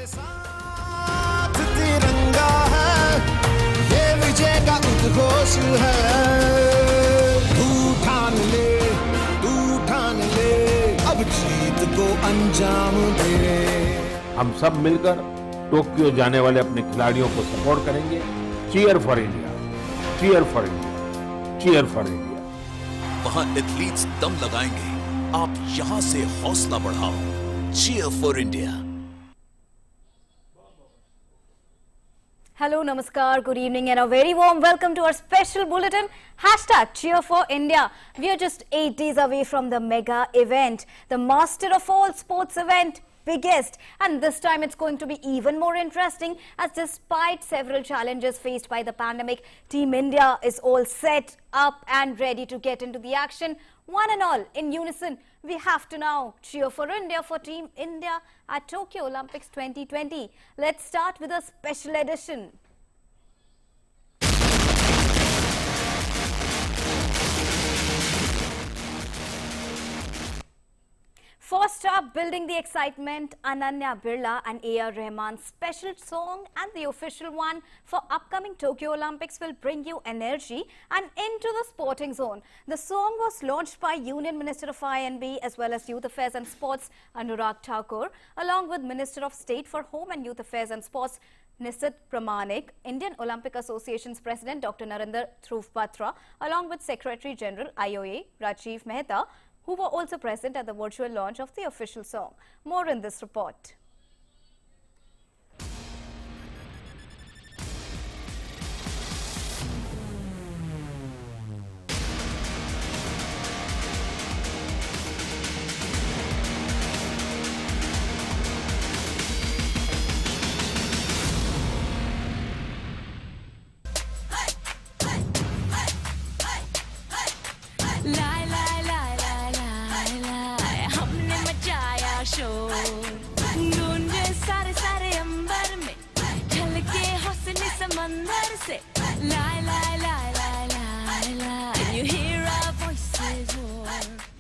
साथ तिरंगा है, ये विजय का उद्घोष है। तू ठान ले, अब जीत को अंजाम दे। हम सब मिलकर टोक्यो जाने वाले अपने खिलाड़ियों को सपोर्ट करेंगे। Cheer for India, cheer for India, cheer for India. वहां एथलीट्स दम लगाएंगे, आप यहां से हौसला बढ़ाओ। Cheer for India. Hello, Namaskar, good evening and a very warm welcome to our special bulletin, hashtag Cheer for India. We are just 8 days away from the mega event, the master of all sports event, biggest, and this time it's going to be even more interesting as despite several challenges faced by the pandemic, Team India is all set up and ready to get into the action. One and all in unison, we have to now cheer for India, for Team India at Tokyo Olympics 2020. Let's start with a special edition. First up, building the excitement, Ananya Birla and A.R. Rahman's special song and the official one for upcoming Tokyo Olympics will bring you energy and into the sporting zone. The song was launched by Union Minister of INB as well as Youth Affairs and Sports Anurag Thakur, along with Minister of State for Home and Youth Affairs and Sports Nisit Pramanik, Indian Olympic Association's President Dr. Narendra Dhruv Batra, along with Secretary General IOA Rajiv Mehta, who were also present at the virtual launch of the official song. More in this report.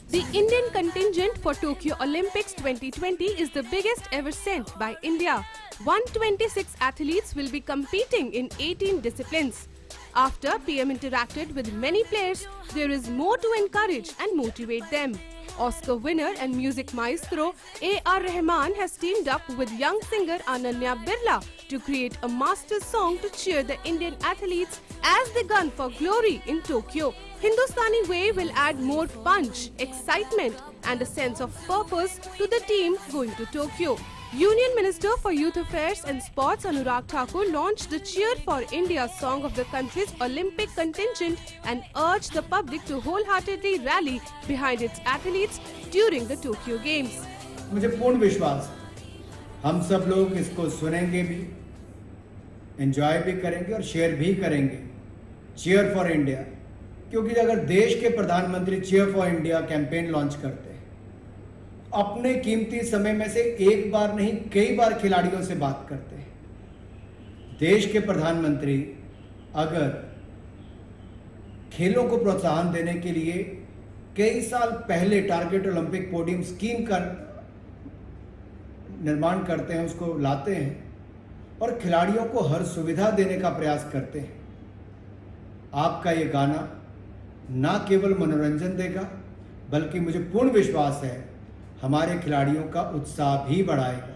The Indian contingent for Tokyo Olympics 2020 is the biggest ever sent by India. 126 athletes will be competing in 18 disciplines. After PM interacted with many players, there is more to encourage and motivate them. Oscar winner and music maestro A.R. Rahman has teamed up with young singer Ananya Birla to create a master song to cheer the Indian athletes as they gun for glory in Tokyo. Hindustani Way will add more punch, excitement and a sense of purpose to the team going to Tokyo. Union Minister for Youth Affairs and Sports Anurag Thakur launched the Cheer for India song of the country's Olympic contingent and urged the public to wholeheartedly rally behind its athletes during the Tokyo Games. मुझे पूर्ण विश्वास है हम सब लोग इसको सुनेंगे भी, एंजॉय भी करेंगे और शेयर भी करेंगे चीयर फॉर इंडिया, क्योंकि अगर देश के प्रधानमंत्री cheer for India campaign launch करते हैं, अपने कीमती समय में से एक बार नहीं कई बार खिलाड़ियों से बात करते हैं। देश के प्रधानमंत्री अगर खेलों को प्रोत्साहन देने के लिए कई साल पहले टारगेट ओलंपिक पोडियम स्कीम का निर्माण करते हैं, उसको लाते हैं और खिलाड़ियों को हर सुविधा देने का प्रयास करते हैं, आपका ये गाना ना केवल मनोरंजन देगा बल्कि मुझे पूर्ण विश्वास है हमारे खिलाड़ियों का उत्साह भी बढ़ाएगा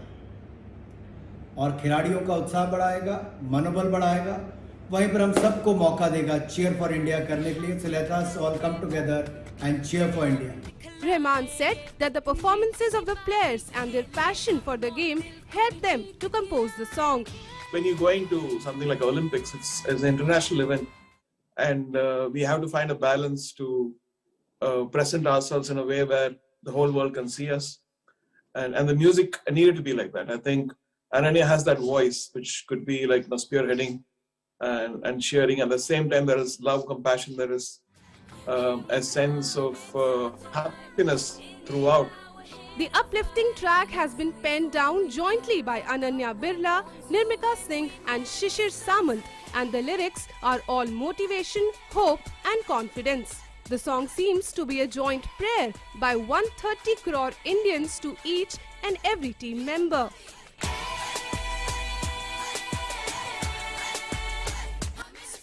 और खिलाड़ियों का उत्साह बढ़ाएगा, मनोबल बढ़ाएगा, वहीं पर हम सबको मौका देगा चीयर फॉर इंडिया करने के लिए। So let us all come together and cheer for India. Rahman said that the performances of the players and their passion for the game helped them to compose the song. When you're going to something like Olympics, it's an international event, and we have to find a balance to present ourselves in a way where the whole world can see us, and the music needed to be like that. I think Ananya has that voice which could be like spearheading and cheering. At the same time, there is love, compassion, there is a sense of happiness throughout. The uplifting track has been penned down jointly by Ananya Birla, Nirmika Singh and Shishir Samant, and the lyrics are all motivation, hope and confidence. The song seems to be a joint prayer by 130 crore Indians to each and every team member.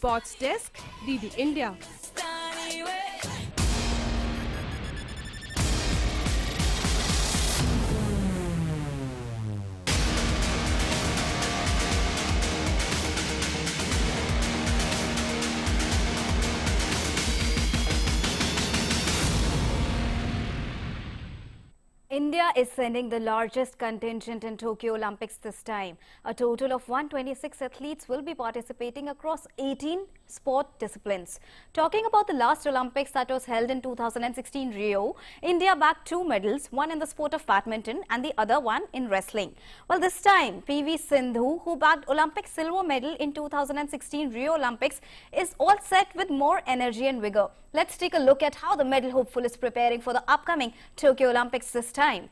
Sports Desk, DD India. India is sending the largest contingent in Tokyo Olympics this time. A total of 126 athletes will be participating across 18 sport disciplines. Talking about the last Olympics that was held in 2016 Rio, India bagged 2 medals, one in the sport of badminton and the other one in wrestling. Well, this time, PV Sindhu, who bagged Olympic silver medal in 2016 Rio Olympics, is all set with more energy and vigor. Let's take a look at how the medal hopeful is preparing for the upcoming Tokyo Olympics this time.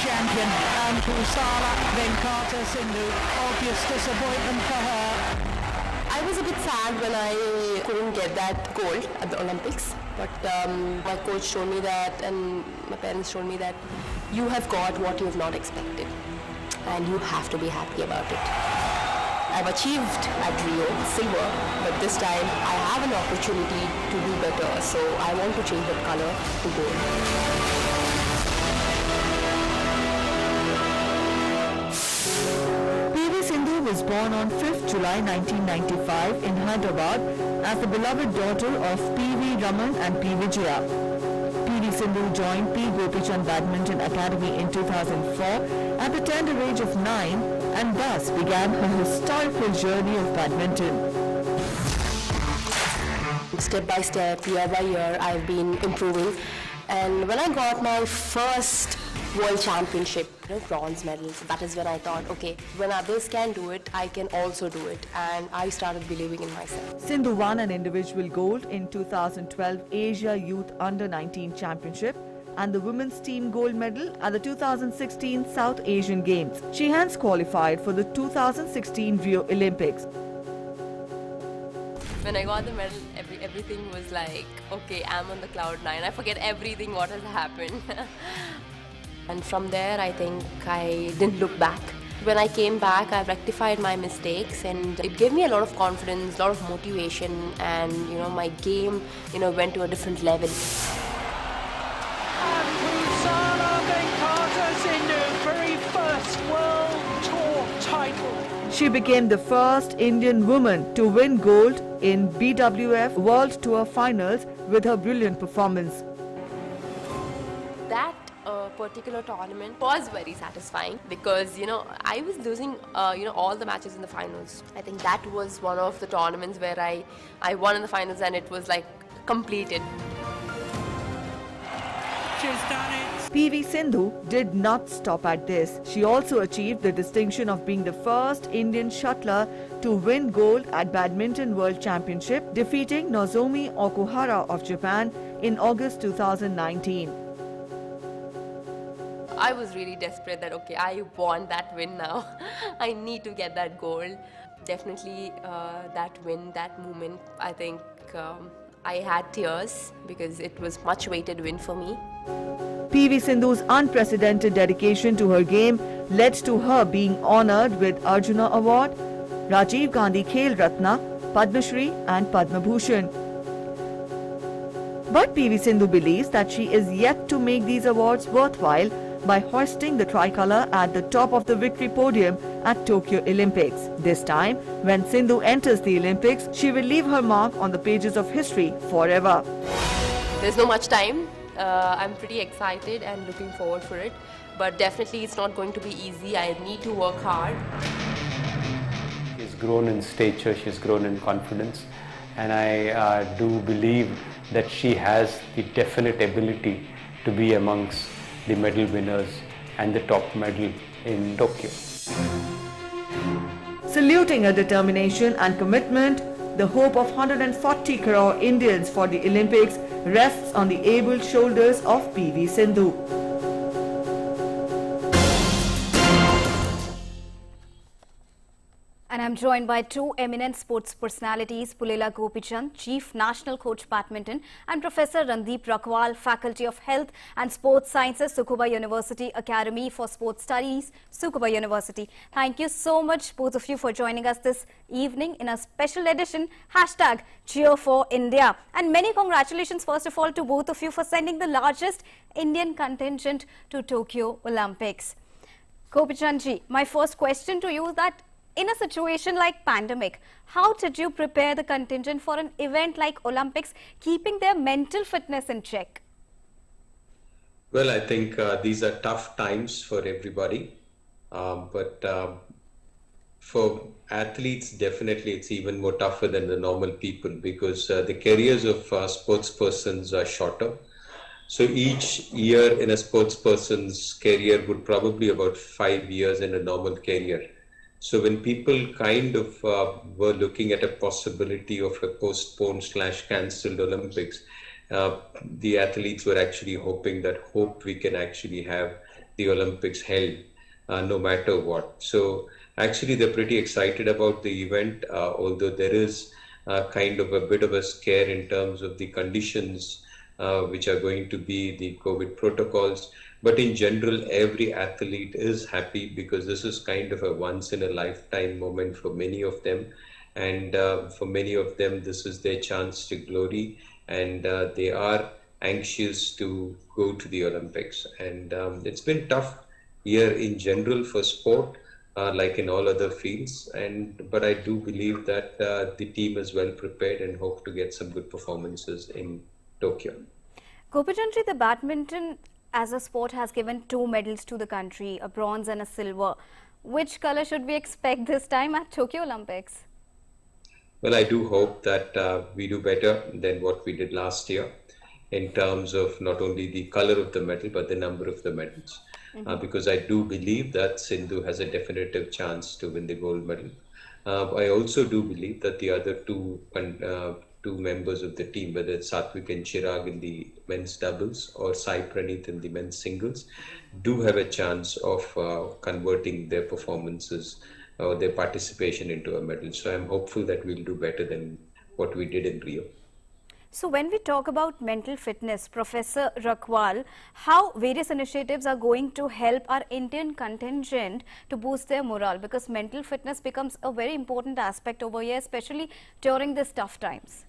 Champion and Pusara Venkata Sindhu, obvious disappointment for her. I was a bit sad when I couldn't get that gold at the Olympics, but my coach told me that and my parents told me that you have got what you have not expected and you have to be happy about it. I've achieved at Rio silver, but this time I have an opportunity to do better, so I want to change that color to gold. Sindhu was born on 5th July 1995 in Hyderabad as the beloved daughter of P.V. Raman and P. Vijaya. P.V. Sindhu joined P. Gopichand Badminton Academy in 2004 at the tender age of 9 and thus began her historical journey of badminton. Step by step, year by year, I've been improving. And when I got my first World Championship, bronze medals, that is when I thought, okay, when others can do it, I can also do it. And I started believing in myself. Sindhu won an individual gold in 2012 Asia Youth Under-19 Championship and the women's team gold medal at the 2016 South Asian Games. She hence qualified for the 2016 Rio Olympics. When I got the medal, everything was like, okay, I'm on the cloud 9. I forget everything what has happened. And from there, I think I didn't look back. When I came back, I rectified my mistakes and it gave me a lot of confidence, a lot of motivation, and my game, went to a different level. And Pusara Venkata Sindhu, very first World Tour title. She became the first Indian woman to win gold in BWF World Tour Finals with her brilliant performance. That particular tournament was very satisfying because I was losing all the matches in the finals. I think that was one of the tournaments where I won in the finals and it was like completed. She's done it. PV Sindhu did not stop at this. She also achieved the distinction of being the first Indian shuttler to win gold at Badminton World Championship, defeating Nozomi Okuhara of Japan in August 2019. I was really desperate that, okay, I want that win now. I need to get that gold. Definitely that win, that moment, I think I had tears because it was much weighted win for me. PV Sindhu's unprecedented dedication to her game led to her being honoured with Arjuna Award, Rajiv Gandhi Khel Ratna, Padma Shri and Padma Bhushan. But PV Sindhu believes that she is yet to make these awards worthwhile by hoisting the tricolour at the top of the victory podium at Tokyo Olympics. This time, when Sindhu enters the Olympics, she will leave her mark on the pages of history forever. There's no much time. I'm pretty excited and looking forward for it. But definitely it's not going to be easy. I need to work hard. She's grown in stature, she's grown in confidence. And I do believe that she has the definite ability to be amongst the medal winners and the top medal in Tokyo. Saluting her determination and commitment, The hope of 140 crore Indians for the Olympics rests on the able shoulders of PV Sindhu. And I'm joined by two eminent sports personalities, Pulela Gopichand, Chief National Coach Badminton, and Professor Randeep Rakwal, Faculty of Health and Sports Sciences, Tsukuba University Academy for Sports Studies, Tsukuba University. Thank you so much, both of you, for joining us this evening in a special edition, #Cheer4India. And many congratulations, first of all, to both of you for sending the largest Indian contingent to Tokyo Olympics. Gopichand ji, my first question to you is that in a situation like pandemic, how did you prepare the contingent for an event like Olympics, keeping their mental fitness in check? Well, I think these are tough times for everybody, but for athletes, definitely it's even more tougher than the normal people, because the careers of sports persons are shorter. So each year in a sports person's career would probably about 5 years in a normal career. So when people kind of were looking at a possibility of a postponed/cancelled Olympics, the athletes were actually hoping that we can actually have the Olympics held no matter what. So actually they're pretty excited about the event, although there is kind of a bit of a scare in terms of the conditions which are going to be the COVID protocols. But in general, every athlete is happy because this is kind of a once in a lifetime moment for many of them. And for many of them, this is their chance to glory. And they are anxious to go to the Olympics. And it's been a tough year in general for sport, like in all other fields. But I do believe that the team is well prepared and hope to get some good performances in Tokyo. Gopichand ji, the badminton as a sport has given 2 medals to the country, a bronze and a silver. Which color should we expect this time at Tokyo Olympics? Well, I do hope that we do better than what we did last year in terms of not only the color of the medal, but the number of the medals. Because I do believe that Sindhu has a definitive chance to win the gold medal. I also do believe that the other two members of the team, whether it's Satvik and Chirag in the men's doubles or Sai Praneeth in the men's singles, do have a chance of converting their performances or their participation into a medal. So I'm hopeful that we'll do better than what we did in Rio. So when we talk about mental fitness, Professor Rakwal, how various initiatives are going to help our Indian contingent to boost their morale? Because mental fitness becomes a very important aspect over here, especially during these tough times.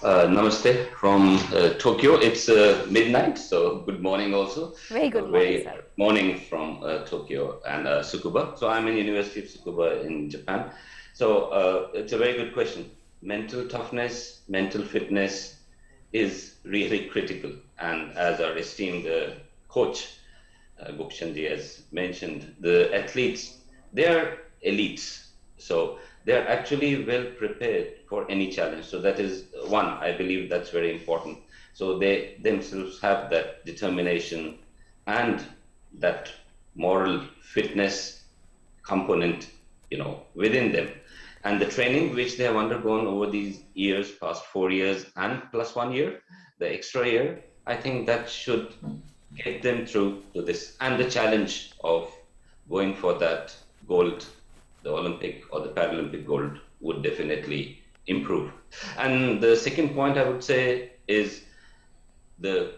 Namaste from Tokyo. It's midnight, so good morning also. Very good morning, sir. Morning from Tokyo and Tsukuba. So I'm in University of Tsukuba in Japan. So it's a very good question. Mental toughness, mental fitness is really critical. And as our esteemed coach, Gopichand ji has mentioned, the athletes, they are elites. So they're actually well prepared for any challenge. So that is one, I believe that's very important. So they themselves have that determination and that moral fitness component, within them. And the training which they have undergone over these years, past 4 years and plus 1 year, the extra year, I think that should get them through to this. And the challenge of going for that gold, the Olympic or the Paralympic gold, would definitely improve. And the second point I would say is the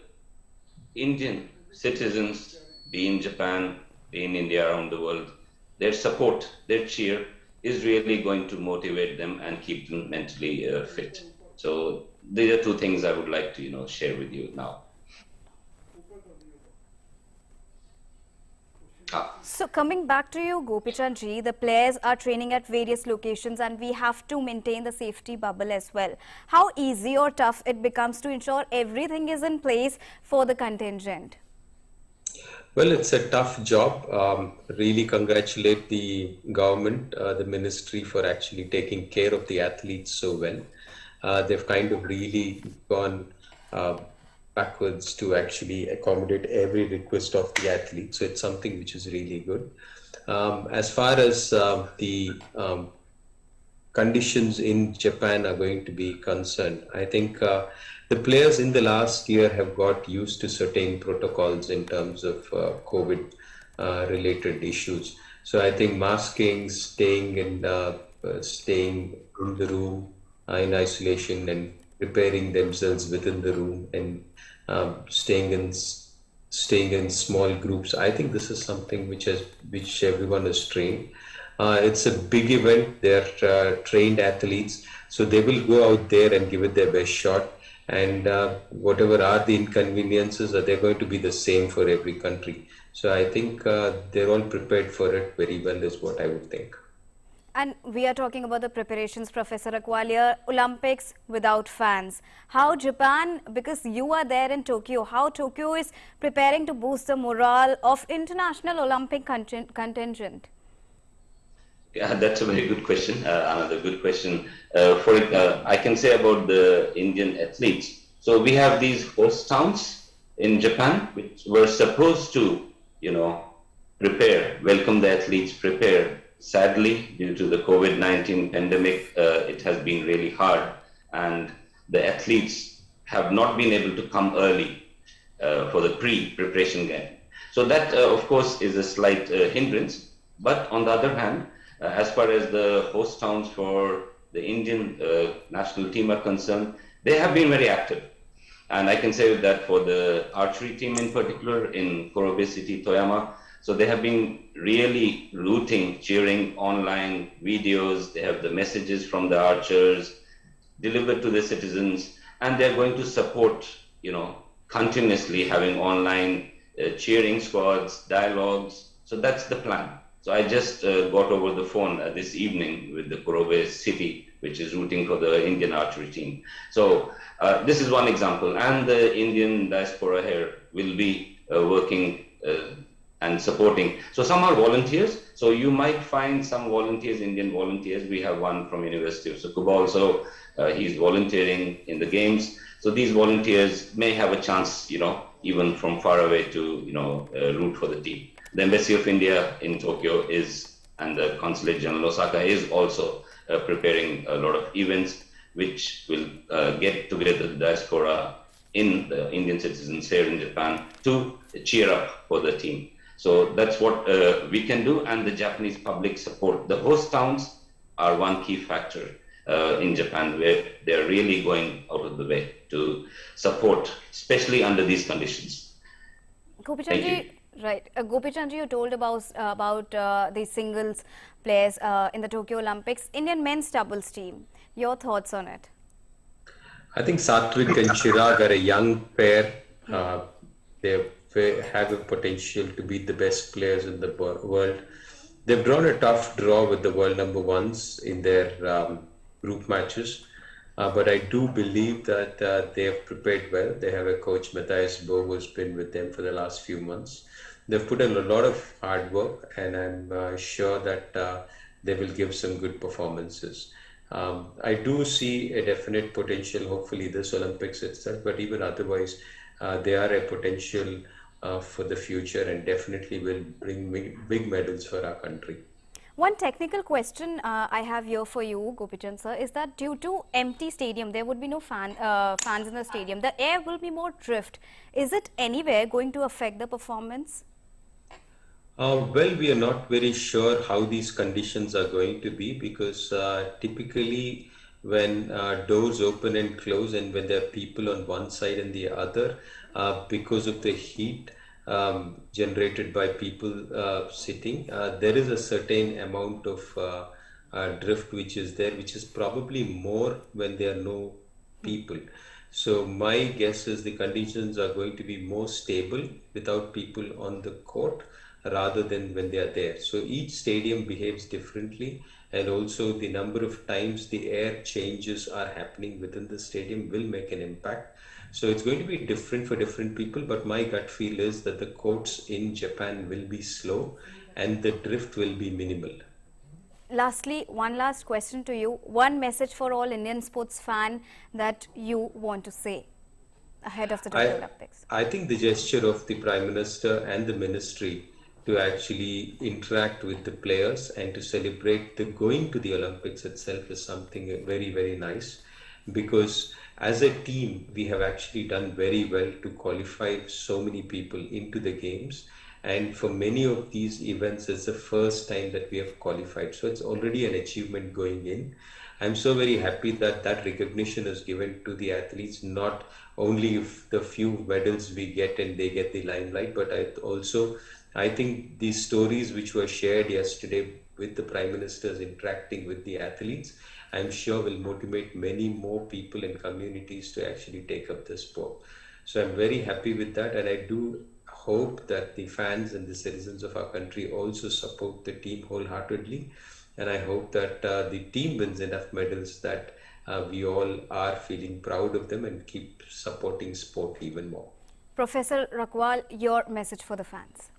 Indian citizens, be in Japan, be in India, around the world, their support, their cheer is really going to motivate them and keep them mentally fit. So these are two things I would like to share with you now. So coming back to you, Gopichand ji, the players are training at various locations and we have to maintain the safety bubble as well. How easy or tough it becomes to ensure everything is in place for the contingent? Well, it's a tough job. Really congratulate the government, the ministry, for actually taking care of the athletes so well. They've kind of really gone backwards to actually accommodate every request of the athlete. So it's something which is really good. As far as the conditions in Japan are going to be concerned. I think the players in the last year have got used to certain protocols in terms of COVID related issues. So I think masking, staying in the room in isolation, and preparing themselves within the room, and staying in small groups. I think this is something which everyone is trained. It's a big event. They're trained athletes, so they will go out there and give it their best shot. And whatever are the inconveniences, they're going to be the same for every country. So I think they're all prepared for it very well, is what I would think. And we are talking about the preparations, Professor Akwaliya, Olympics without fans. How Japan, because you are there in Tokyo, how Tokyo is preparing to boost the morale of international Olympic contingent? Yeah, that's a very good question. Another good question. I can say about the Indian athletes. So we have these host towns in Japan, which were supposed to, welcome the athletes, prepare. Sadly, due to the COVID-19 pandemic, it has been really hard, and the athletes have not been able to come early for the pre-preparation game. So that, of course, is a slight hindrance. But on the other hand, as far as the host towns for the Indian national team are concerned, they have been very active. And I can say that for the archery team in particular in Korobe City, Toyama, so they have been really rooting, cheering, online videos. They have the messages from the archers delivered to the citizens, and they're going to support, continuously having online cheering squads, dialogues. So that's the plan. So I just got over the phone this evening with the Korobe City, which is rooting for the Indian archery team. So this is one example. And the Indian diaspora here will be working and supporting. So some are volunteers. So you might find some volunteers, Indian volunteers. We have one from University of Tsukuba also. He's volunteering in the games. So these volunteers may have a chance, even from far away to, root for the team. The Embassy of India in Tokyo and the Consulate General Osaka is also preparing a lot of events which will get together the diaspora in the Indian citizens here in Japan to cheer up for the team. So that's what we can do, and the Japanese public support. The host towns are one key factor in Japan, where they're really going out of the way to support, especially under these conditions. Gopichandji, right. Gopichandji, you told about the singles players in the Tokyo Olympics. Indian men's doubles team, your thoughts on it? I think Satwik and Chirag are a young pair. They have a potential to be the best players in the world. They've drawn a tough draw with the world number ones in their group matches. But I do believe that they have prepared well. They have a coach, Matthias Bo, who's been with them for the last few months. They've put in a lot of hard work, and I'm sure that they will give some good performances. I do see a definite potential, hopefully this Olympics itself, but even otherwise, they are a potential for the future, and definitely will bring big medals for our country. One technical question I have here for you, Gopichand sir, is that due to empty stadium, there would be no fans in the stadium. The air will be more drift. Is it anywhere going to affect the performance? Well, we are not very sure how these conditions are going to be, because typically when doors open and close, and when there are people on one side and the other, because of the heat generated by people sitting, there is a certain amount of drift which is there, which is probably more when there are no people. So my guess is the conditions are going to be more stable without people on the court rather than when they are there. So each stadium behaves differently, and also the number of times the air changes are happening within the stadium will make an impact. So it's going to be different for different people, but my gut feel is that the courts in Japan will be slow and the drift will be minimal. Lastly, one last question to you. One message for all Indian sports fan that you want to say ahead of the Tokyo Olympics. I think the gesture of the Prime Minister and the Ministry to actually interact with the players and to celebrate the going to the Olympics itself is something very, very nice, because as a team, we have actually done very well to qualify so many people into the games. And for many of these events, it's the first time that we have qualified. So it's already an achievement going in. I'm so very happy that that recognition is given to the athletes, not only if the few medals we get and they get the limelight, but I think these stories which were shared yesterday with the Prime Ministers interacting with the athletes, I'm sure will motivate many more people and communities to actually take up this sport. So I'm very happy with that, and I do hope that the fans and the citizens of our country also support the team wholeheartedly. And I hope that the team wins enough medals that we all are feeling proud of them and keep supporting sport even more. Professor Rakwal, your message for the fans.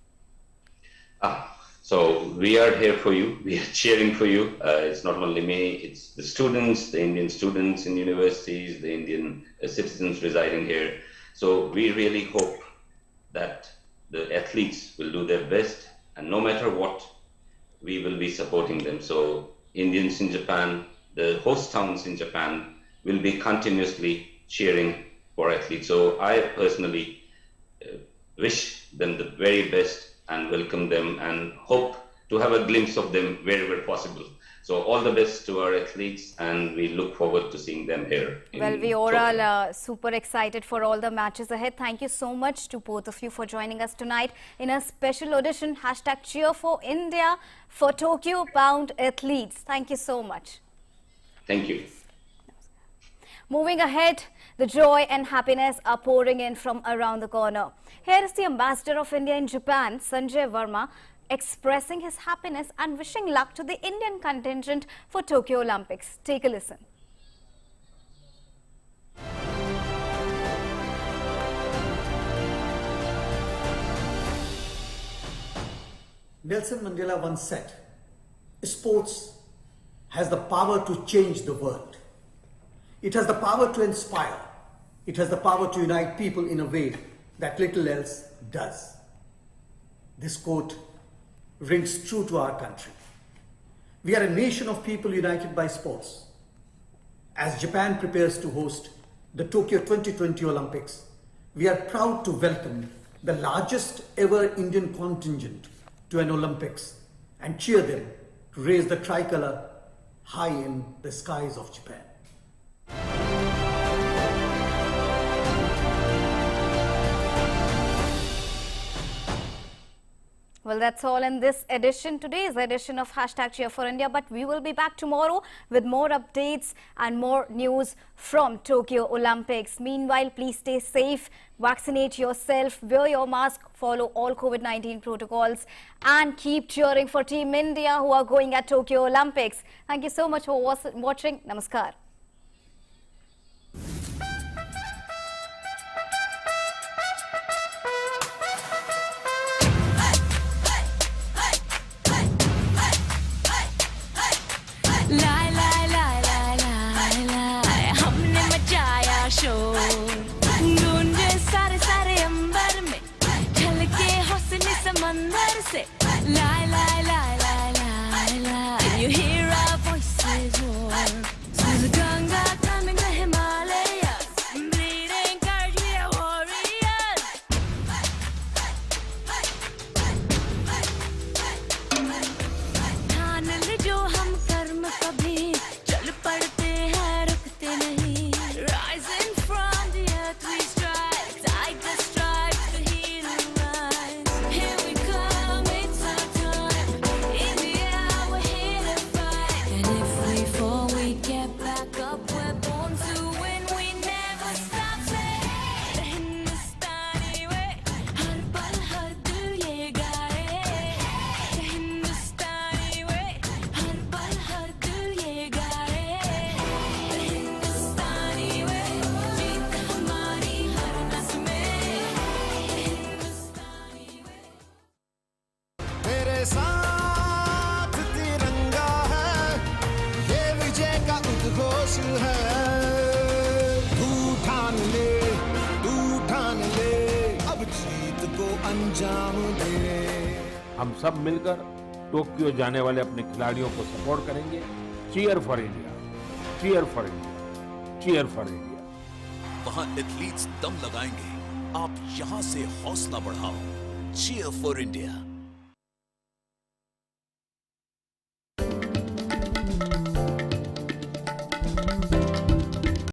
So we are here for you. We are cheering for you. It's not only me, it's the students, the Indian students in universities, the Indian citizens residing here. So we really hope that the athletes will do their best, and no matter what, we will be supporting them. So Indians in Japan, the host towns in Japan will be continuously cheering for athletes. So I personally wish them the very best and welcome them and hope to have a glimpse of them wherever possible. So all the best to our athletes, and we look forward to seeing them here. Well, we are all super excited for all the matches ahead. Thank you so much to both of you for joining us tonight in a special audition, #Cheer4India for Tokyo-bound athletes. Thank you so much. Thank you. Moving ahead, the joy and happiness are pouring in from around the corner. Here is the Ambassador of India in Japan, Sanjay Verma, expressing his happiness and wishing luck to the Indian contingent for Tokyo Olympics. Take a listen. Nelson Mandela once said, "Sports has the power to change the world. It has the power to inspire. It has the power to unite people in a way that little else does." This quote rings true to our country. We are a nation of people united by sports. As Japan prepares to host the Tokyo 2020 Olympics, we are proud to welcome the largest ever Indian contingent to an Olympics and cheer them to raise the tricolour high in the skies of Japan. Well, that's all in this edition, today's edition of #Cheer4India, but we will be back tomorrow with more updates and more news from Tokyo Olympics. Meanwhile, please stay safe, vaccinate yourself, wear your mask, follow all COVID-19 protocols, and keep cheering for Team India who are going at Tokyo Olympics. Thank you so much for watching. Namaskar. गूंजे सारे सारे अंबर में झलके हौसले समंदर से लाए लाए लाए लाए लाए लाए you hear our voices roar through the Ganga climbing the Himalayas bleeding courage we are warriors ठान ले जो हम कर्म कभी चल पड़ते हैं रुकते नहीं rising from the earth we strike, tiger stripes, the hero rise. Here we come, it's हम सब मिलकर टोक्यो जाने वाले अपने खिलाड़ियों को सपोर्ट करेंगे। Cheer for India, cheer for India, cheer for India. वहां एथलीट्स दम लगाएंगे, आप यहां से हौसला बढ़ाओ। Cheer for India.